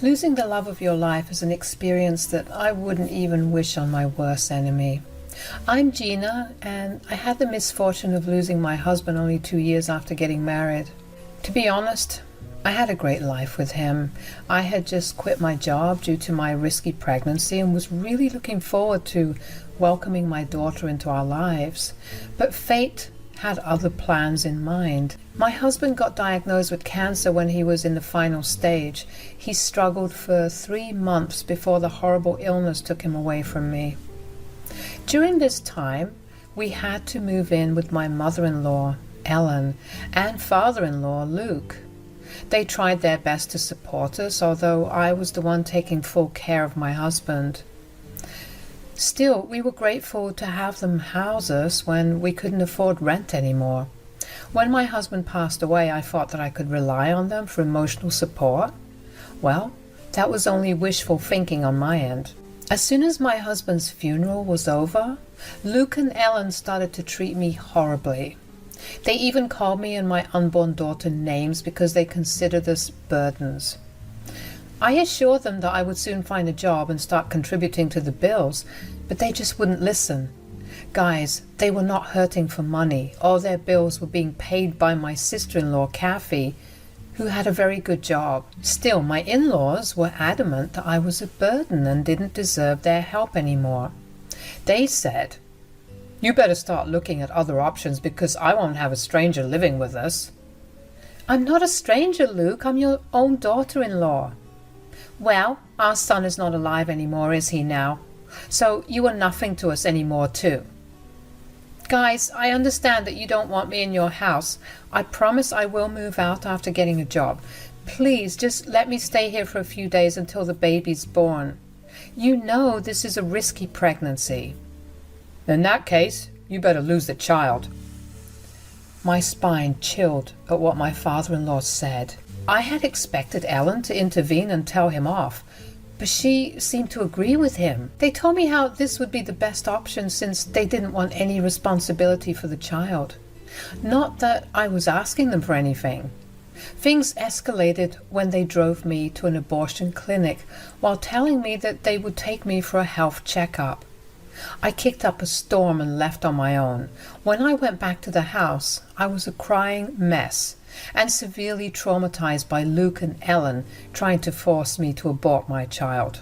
Losing the love of your life is an experience that I wouldn't even wish on my worst enemy. I'm Gina, and I had the misfortune of losing my husband only 2 years after getting married. To be honest, I had a great life with him. I had just quit my job due to my risky pregnancy and was really looking forward to welcoming my daughter into our lives. But fate had other plans in mind. My husband got diagnosed with cancer when he was in the final stage. He struggled for 3 months before the horrible illness took him away from me. During this time, we had to move in with my mother-in-law, Ellen, and father-in-law, Luke. They tried their best to support us, although I was the one taking full care of my husband. Still, we were grateful to have them house us when we couldn't afford rent anymore. When my husband passed away, I thought that I could rely on them for emotional support. Well, that was only wishful thinking on my end. As soon as my husband's funeral was over, Luke and Ellen started to treat me horribly. They even called me and my unborn daughter names because they considered us burdens. I assured them that I would soon find a job and start contributing to the bills, but they just wouldn't listen. Guys, they were not hurting for money. All their bills were being paid by my sister-in-law, Kathy, who had a very good job. Still, my in-laws were adamant that I was a burden and didn't deserve their help anymore. They said, "You better start looking at other options because I won't have a stranger living with us." "I'm not a stranger, Luke. I'm your own daughter-in-law." "Well, our son is not alive anymore, is he now? So you are nothing to us anymore too." "Guys, I understand that you don't want me in your house. I promise I will move out after getting a job. Please just let me stay here for a few days until the baby's born. You know this is a risky pregnancy." "In that case, you better lose the child." My spine chilled at what my father-in-law said. I had expected Ellen to intervene and tell him off, but she seemed to agree with him. They told me how this would be the best option since they didn't want any responsibility for the child. Not that I was asking them for anything. Things escalated when they drove me to an abortion clinic while telling me that they would take me for a health checkup. I kicked up a storm and left on my own. When I went back to the house, I was a crying mess and severely traumatized by Luke and Ellen trying to force me to abort my child.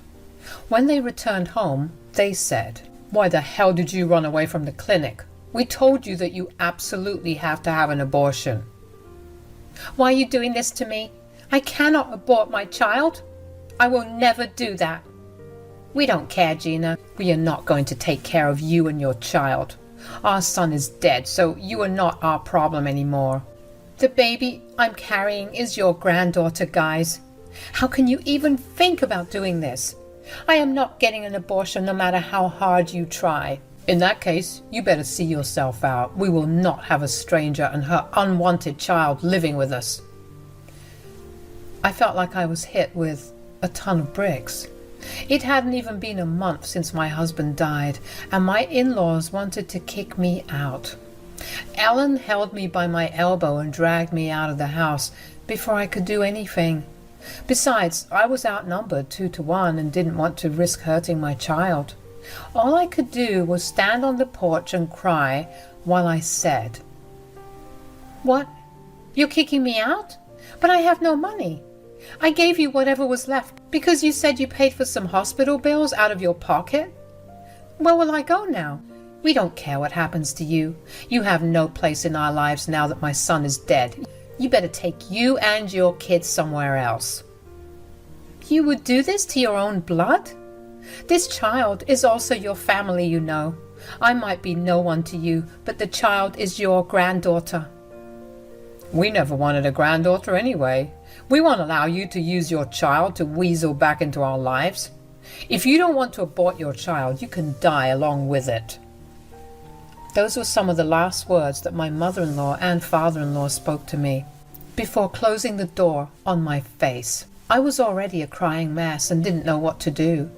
When they returned home, they said, "Why the hell did you run away from the clinic? We told you that you absolutely have to have an abortion." "Why are you doing this to me? I cannot abort my child. I will never do that." "We don't care, Gina. We are not going to take care of you and your child. Our son is dead, so you are not our problem anymore. The baby I'm carrying is your granddaughter, guys. How can you even think about doing this? I am not getting an abortion no matter how hard you try." "In that case, you better see yourself out. We will not have a stranger and her unwanted child living with us." I felt like I was hit with a ton of bricks. It hadn't even been a month since my husband died, and my in-laws wanted to kick me out. Ellen held me by my elbow and dragged me out of the house before I could do anything. Besides, I was outnumbered 2-1 and didn't want to risk hurting my child. All I could do was stand on the porch and cry while I said, "What? You're kicking me out? But I have no money. I gave you whatever was left because you said you paid for some hospital bills out of your pocket. Where will I go now? We don't care what happens to you. You have no place in our lives now that my son is dead. You better take you and your kids somewhere else." "You would do this to your own blood? This child is also your family, you know. I might be no one to you, but the child is your granddaughter." "We never wanted a granddaughter anyway. We won't allow you to use your child to weasel back into our lives. If you don't want to abort your child, you can die along with it." Those were some of the last words that my mother-in-law and father-in-law spoke to me before closing the door on my face. I was already a crying mess and didn't know what to do.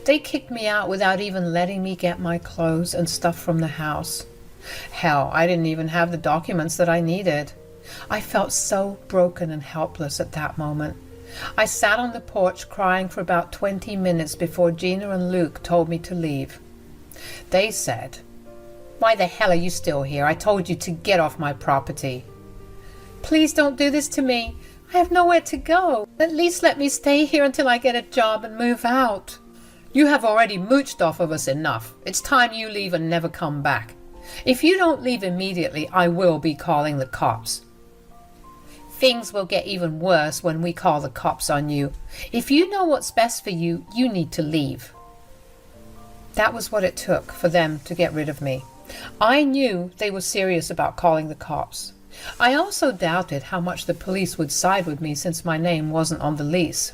They kicked me out without even letting me get my clothes and stuff from the house. Hell, I didn't even have the documents that I needed. I felt so broken and helpless at that moment. I sat on the porch crying for about 20 minutes before Gina and Luke told me to leave. They said, "Why the hell are you still here? I told you to get off my property." "Please don't do this to me. I have nowhere to go. At least let me stay here until I get a job and move out." "You have already mooched off of us enough. It's time you leave and never come back. If you don't leave immediately, I will be calling the cops." "Things will get even worse when we call the cops on you. If you know what's best for you, you need to leave." That was what it took for them to get rid of me. I knew they were serious about calling the cops. I also doubted how much the police would side with me since my name wasn't on the lease.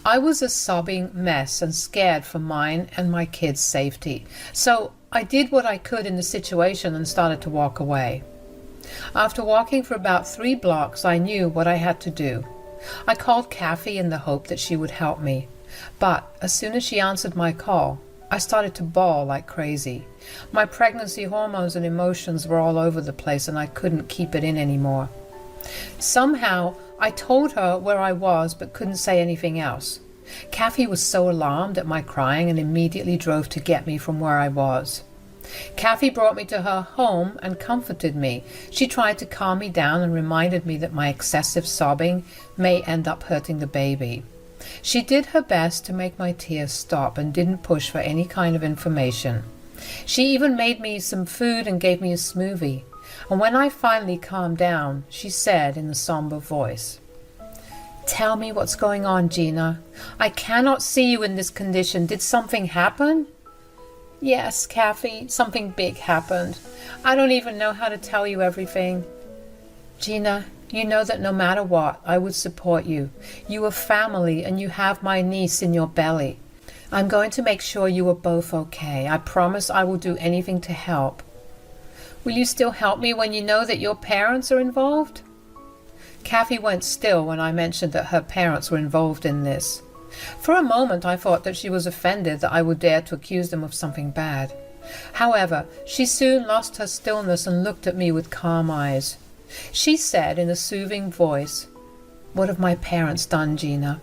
I was a sobbing mess and scared for mine and my kids' safety, so I did what I could in the situation and started to walk away. After walking for about 3 blocks, I knew what I had to do. I called Kathy in the hope that she would help me, but as soon as she answered my call, I started to bawl like crazy. My pregnancy hormones and emotions were all over the place and I couldn't keep it in anymore. Somehow, I told her where I was but couldn't say anything else. Kathy was so alarmed at my crying and immediately drove to get me from where I was. Kathy brought me to her home and comforted me. She tried to calm me down and reminded me that my excessive sobbing may end up hurting the baby. She did her best to make my tears stop and didn't push for any kind of information. She even made me some food and gave me a smoothie. And when I finally calmed down, she said in a somber voice, "Tell me what's going on, Gina. I cannot see you in this condition. Did something happen?" "Yes, Kathy, something big happened. I don't even know how to tell you everything." "Gina, you know that no matter what, I would support you. You are family and you have my niece in your belly. I'm going to make sure you are both okay. I promise I will do anything to help." "Will you still help me when you know that your parents are involved?" Kathy went still when I mentioned that her parents were involved in this. For a moment I thought that she was offended that I would dare to accuse them of something bad. However, she soon lost her stillness and looked at me with calm eyes. She said in a soothing voice, "What have my parents done, Gina?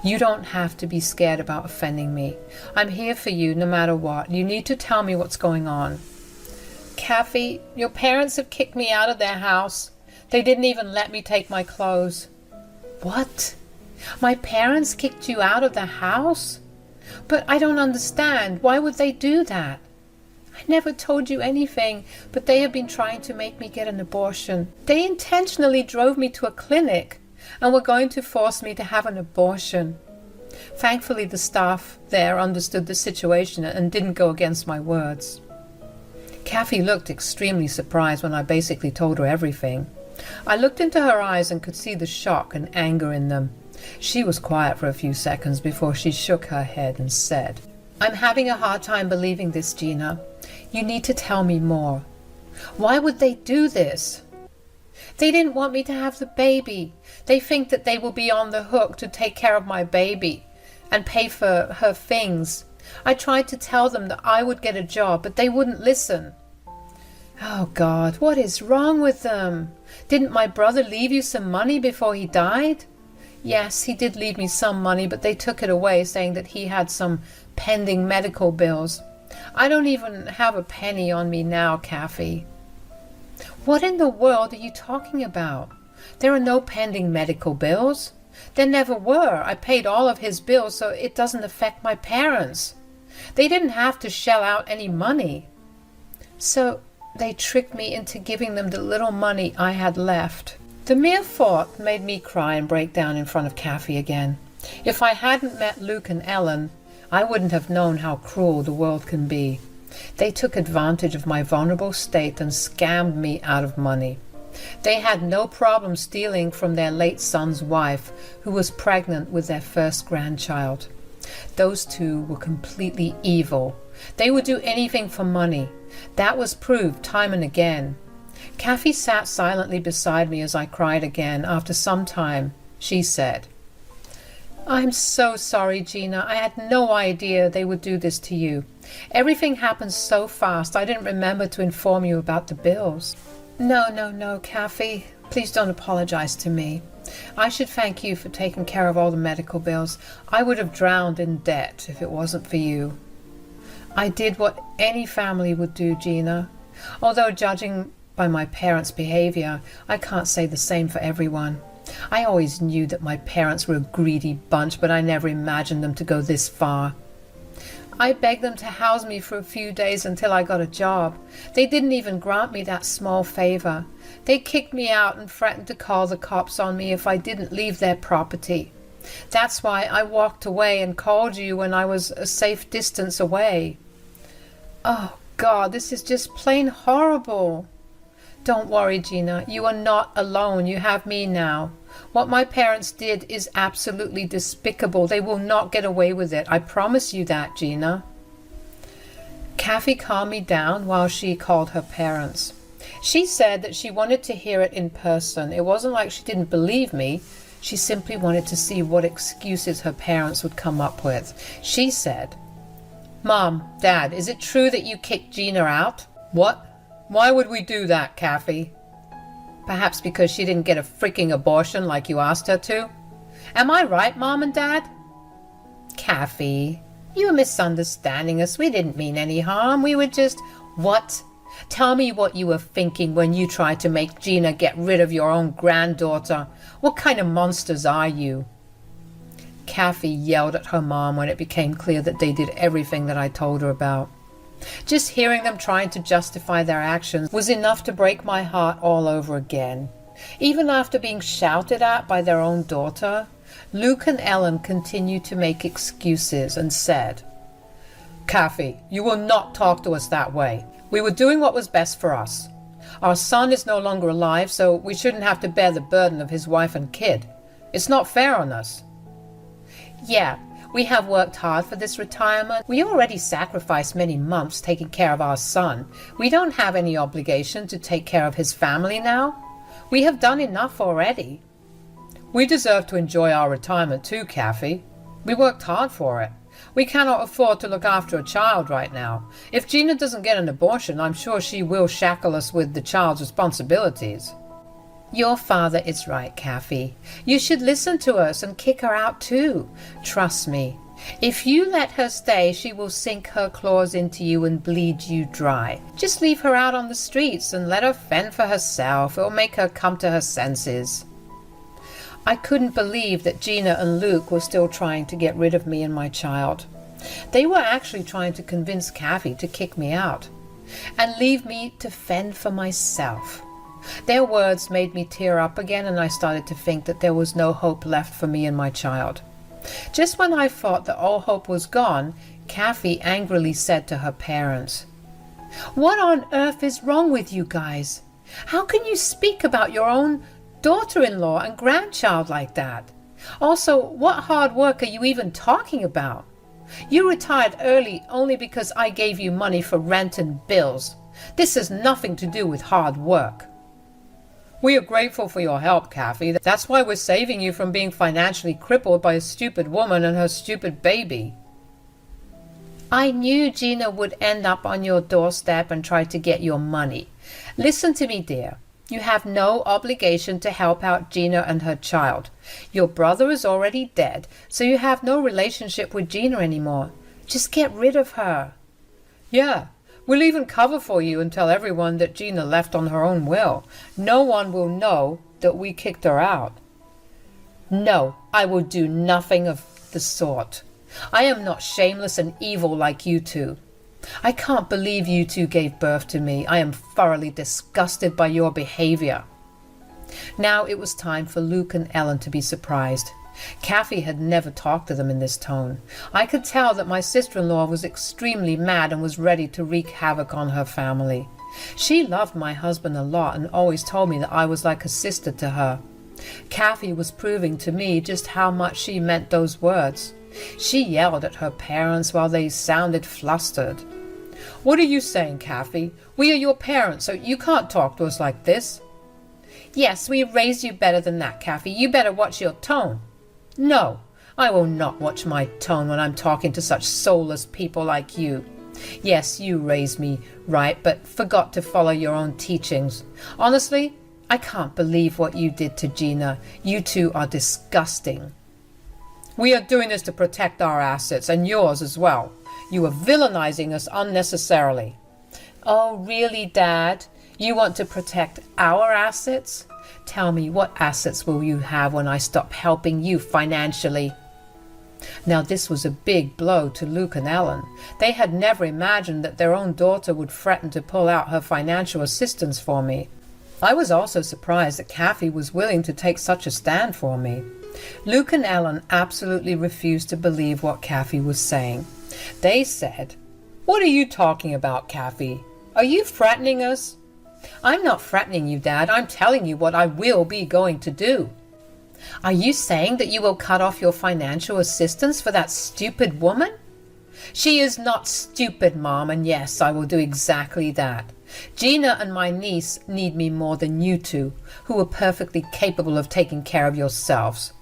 You don't have to be scared about offending me. I'm here for you no matter what. You need to tell me what's going on." "Kathy, your parents have kicked me out of their house. They didn't even let me take my clothes." "What? My parents kicked you out of the house? But I don't understand. Why would they do that?" "I never told you anything, but they have been trying to make me get an abortion. They intentionally drove me to a clinic and were going to force me to have an abortion." Thankfully, the staff there understood the situation and didn't go against my words. Kathy looked extremely surprised when I basically told her everything. I looked into her eyes and could see the shock and anger in them. She was quiet for a few seconds before she shook her head and said, "I'm having a hard time believing this, Gina. You need to tell me more. Why would they do this?" "They didn't want me to have the baby. They think that they will be on the hook to take care of my baby and pay for her things. I tried to tell them that I would get a job, but they wouldn't listen." "Oh God, what is wrong with them? Didn't my brother leave you some money before he died?" "Yes, he did leave me some money, but they took it away, saying that he had some pending medical bills. I don't even have a penny on me now, Kathy." "What in the world are you talking about? There are no pending medical bills. There never were. I paid all of his bills, so it doesn't affect my parents. They didn't have to shell out any money." "So they tricked me into giving them the little money I had left." The mere thought made me cry and break down in front of Kathy again. If I hadn't met Luke and Ellen, I wouldn't have known how cruel the world can be. They took advantage of my vulnerable state and scammed me out of money. They had no problem stealing from their late son's wife, who was pregnant with their first grandchild. Those two were completely evil. They would do anything for money. That was proved time and again. Kathy sat silently beside me as I cried again. After some time, she said, "I'm so sorry, Gina. I had no idea they would do this to you. Everything happened so fast, I didn't remember to inform you about the bills." No, no, no, Kathy. Please don't apologize to me. I should thank you for taking care of all the medical bills. I would have drowned in debt if it wasn't for you. I did what any family would do, Gina. Although judging by my parents' behavior, I can't say the same for everyone. I always knew that my parents were a greedy bunch, but I never imagined them to go this far. I begged them to house me for a few days until I got a job. They didn't even grant me that small favor. They kicked me out and threatened to call the cops on me if I didn't leave their property. That's why I walked away and called you when I was a safe distance away. Oh, God, this is just plain horrible. Don't worry, Gina. You are not alone. You have me now. What my parents did is absolutely despicable. They will not get away with it. I promise you that, Gina. Kathy calmed me down while she called her parents. She said that she wanted to hear it in person. It wasn't like she didn't believe me. She simply wanted to see what excuses her parents would come up with. She said, "Mom, Dad, is it true that you kicked Gina out?" "What? Why would we do that, Kathy?" "Perhaps because she didn't get a freaking abortion like you asked her to. Am I right, Mom and Dad?" "Kathy, you are misunderstanding us. We didn't mean any harm. We were just..." "What? Tell me what you were thinking when you tried to make Gina get rid of your own granddaughter. What kind of monsters are you?" Kathy yelled at her mom when it became clear that they did everything that I told her about. Just hearing them trying to justify their actions was enough to break my heart all over again. Even after being shouted at by their own daughter, Luke and Ellen continued to make excuses and said, "Kathy, you will not talk to us that way. We were doing what was best for us. Our son is no longer alive, so we shouldn't have to bear the burden of his wife and kid. It's not fair on us." "Yeah, we have worked hard for this retirement. We already sacrificed many months taking care of our son. We don't have any obligation to take care of his family now. We have done enough already." "We deserve to enjoy our retirement too, Kathy. We worked hard for it. We cannot afford to look after a child right now. If Gina doesn't get an abortion, I'm sure she will shackle us with the child's responsibilities." "Your father is right, Kathy. You should listen to us and kick her out too. Trust me. If you let her stay, she will sink her claws into you and bleed you dry. Just leave her out on the streets and let her fend for herself. It will make her come to her senses." I couldn't believe that Gina and Luke were still trying to get rid of me and my child. They were actually trying to convince Kathy to kick me out and leave me to fend for myself. Their words made me tear up again, and I started to think that there was no hope left for me and my child. Just when I thought that all hope was gone, Kathy angrily said to her parents, "What on earth is wrong with you guys? How can you speak about your own daughter-in-law and grandchild like that? Also, what hard work are you even talking about? You retired early only because I gave you money for rent and bills. This has nothing to do with hard work." "We are grateful for your help, Kathy. That's why we're saving you from being financially crippled by a stupid woman and her stupid baby." "I knew Gina would end up on your doorstep and try to get your money. Listen to me, dear. You have no obligation to help out Gina and her child. Your brother is already dead, so you have no relationship with Gina anymore. Just get rid of her." "Yeah, we'll even cover for you and tell everyone that Gina left on her own will. No one will know that we kicked her out." "No, I will do nothing of the sort. I am not shameless and evil like you two. I can't believe you two gave birth to me. I am thoroughly disgusted by your behavior." Now it was time for Luke and Ellen to be surprised. Kathy had never talked to them in this tone. I could tell that my sister-in-law was extremely mad and was ready to wreak havoc on her family. She loved my husband a lot and always told me that I was like a sister to her. Kathy was proving to me just how much she meant those words. She yelled at her parents while they sounded flustered. "What are you saying, Kathy? We are your parents, so you can't talk to us like this." "Yes, we raised you better than that, Kathy. You better watch your tone." "No, I will not watch my tone when I'm talking to such soulless people like you. Yes, you raised me right, but forgot to follow your own teachings. Honestly, I can't believe what you did to Gina. You two are disgusting. We are doing this to protect our assets, and yours as well. You are villainizing us unnecessarily. Oh, really, Dad? You want to protect our assets? Tell me, what assets will you have when I stop helping you financially? Now this was a big blow to Luke and Ellen. They had never imagined that their own daughter would threaten to pull out her financial assistance for me. I was also surprised that Kathy was willing to take such a stand for me. Luke and Ellen absolutely refused to believe what Kathy was saying. They said, "What are you talking about, Kathy? Are you threatening us?" "I'm not threatening you, Dad. I'm telling you what I will be going to do." "Are you saying that you will cut off your financial assistance for that stupid woman?" "She is not stupid, Mom, and yes, I will do exactly that. Gina and my niece need me more than you two, who are perfectly capable of taking care of yourselves."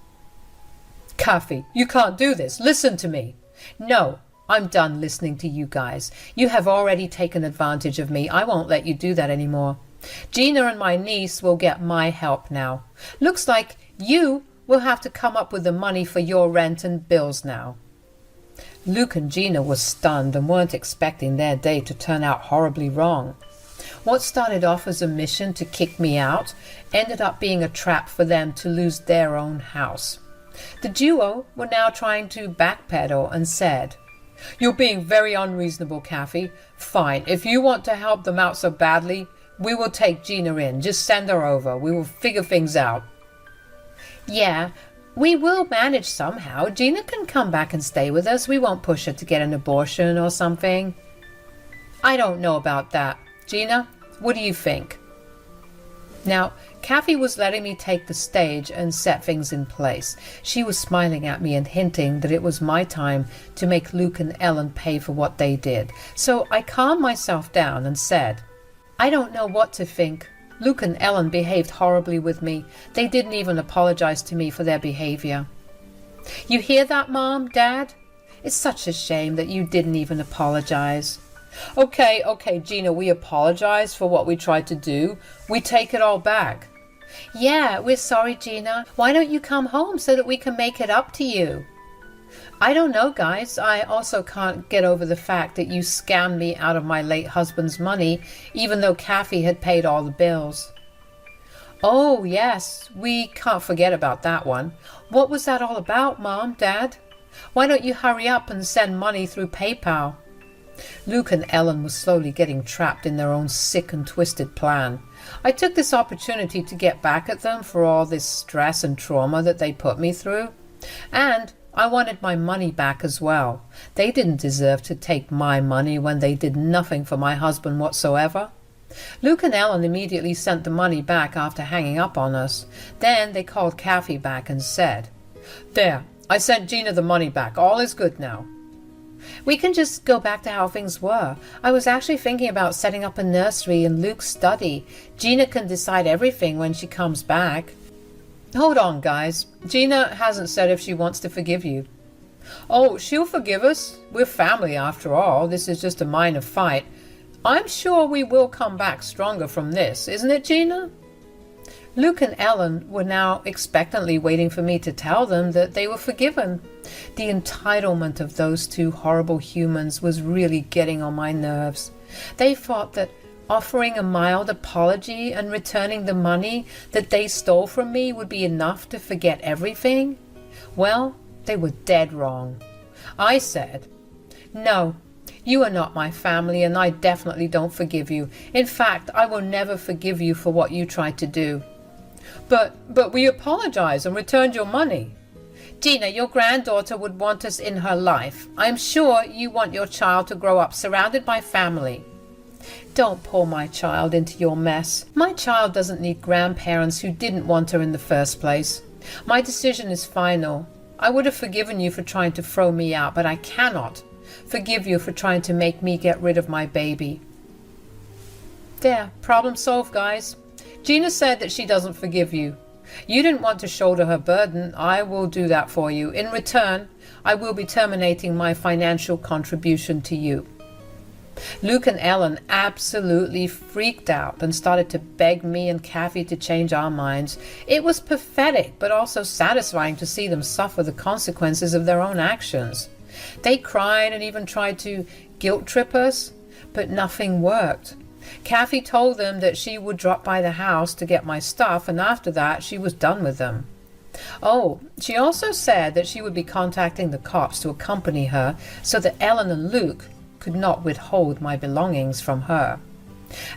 "Kathy, you can't do this. Listen to me." "No, I'm done listening to you guys. You have already taken advantage of me. I won't let you do that anymore. Gina and my niece will get my help now. Looks like you will have to come up with the money for your rent and bills now." Luke and Gina were stunned and weren't expecting their day to turn out horribly wrong. What started off as a mission to kick me out ended up being a trap for them to lose their own house. The duo were now trying to backpedal and said, "You're being very unreasonable, Kathy. Fine, if you want to help them out so badly, we will take Gina in. Just send her over. We will figure things out." "Yeah, we will manage somehow. Gina can come back and stay with us. We won't push her to get an abortion or something." "I don't know about that. Gina, what do you think?" Now, Kathy was letting me take the stage and set things in place. She was smiling at me and hinting that it was my time to make Luke and Ellen pay for what they did. So I calmed myself down and said, "I don't know what to think. Luke and Ellen behaved horribly with me. They didn't even apologize to me for their behavior." "You hear that, Mom, Dad? It's such a shame that you didn't even apologize." Okay, Gina, we apologize for what we tried to do. We take it all back." "Yeah, we're sorry, Gina. Why don't you come home so that we can make it up to you?" "I don't know, guys. I also can't get over the fact that you scammed me out of my late husband's money, even though Kathy had paid all the bills." "Oh, yes, we can't forget about that one. What was that all about, Mom, Dad? Why don't you hurry up and send money through PayPal?" Luke and Ellen were slowly getting trapped in their own sick and twisted plan. I took this opportunity to get back at them for all this stress and trauma that they put me through. And I wanted my money back as well. They didn't deserve to take my money when they did nothing for my husband whatsoever. Luke and Ellen immediately sent the money back after hanging up on us. Then they called Kathy back and said, "There, I sent Gina the money back. All is good now." "We can just go back to how things were. I was actually thinking about setting up a nursery in Luke's study. Gina can decide everything when she comes back." "Hold on, guys. Gina hasn't said if she wants to forgive you." "Oh, she'll forgive us. We're family after all. This is just a minor fight. I'm sure we will come back stronger from this, isn't it, Gina?" Luke and Ellen were now expectantly waiting for me to tell them that they were forgiven. The entitlement of those two horrible humans was really getting on my nerves. They thought that offering a mild apology and returning the money that they stole from me would be enough to forget everything. Well, they were dead wrong. I said, "No, you are not my family, and I definitely don't forgive you. In fact, I will never forgive you for what you tried to do." But we apologized and returned your money." "Gina, your granddaughter would want us in her life. I am sure you want your child to grow up surrounded by family." "Don't pull my child into your mess. My child doesn't need grandparents who didn't want her in the first place. My decision is final. I would have forgiven you for trying to throw me out, but I cannot forgive you for trying to make me get rid of my baby." There, problem solved, guys. Gina said that she doesn't forgive you. You didn't want to shoulder her burden. I will do that for you. In return, I will be terminating my financial contribution to you. Luke and Ellen absolutely freaked out and started to beg me and Kathy to change our minds. It was pathetic, but also satisfying to see them suffer the consequences of their own actions. They cried and even tried to guilt trip us, but nothing worked. Kathy told them that she would drop by the house to get my stuff, and after that she was done with them. Oh, she also said that she would be contacting the cops to accompany her so that Ellen and Luke could not withhold my belongings from her.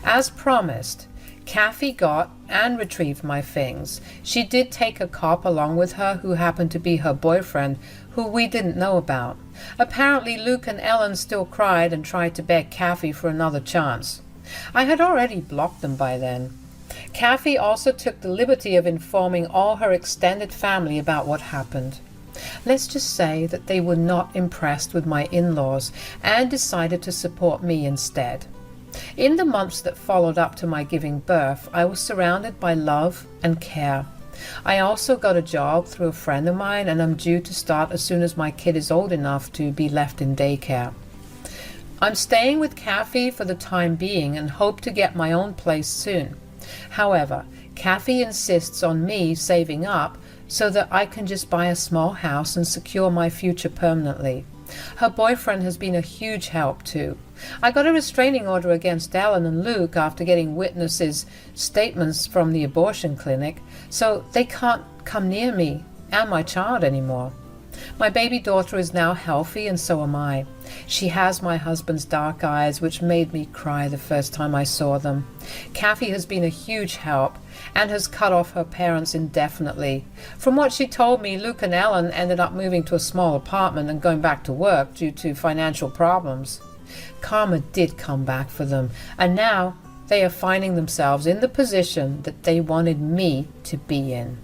As promised, Kathy got and retrieved my things. She did take a cop along with her who happened to be her boyfriend, who we didn't know about. Apparently Luke and Ellen still cried and tried to beg Kathy for another chance. I had already blocked them by then. Kathy also took the liberty of informing all her extended family about what happened. Let's just say that they were not impressed with my in-laws and decided to support me instead. In the months that followed up to my giving birth, I was surrounded by love and care. I also got a job through a friend of mine, and I'm due to start as soon as my kid is old enough to be left in daycare. I'm staying with Kathy for the time being and hope to get my own place soon. However, Kathy insists on me saving up so that I can just buy a small house and secure my future permanently. Her boyfriend has been a huge help too. I got a restraining order against Ellen and Luke after getting witnesses' statements from the abortion clinic, so they can't come near me and my child anymore. My baby daughter is now healthy, and so am I. She has my husband's dark eyes, which made me cry the first time I saw them. Kathy has been a huge help and has cut off her parents indefinitely. From what she told me, Luke and Ellen ended up moving to a small apartment and going back to work due to financial problems. Karma did come back for them, and now they are finding themselves in the position that they wanted me to be in.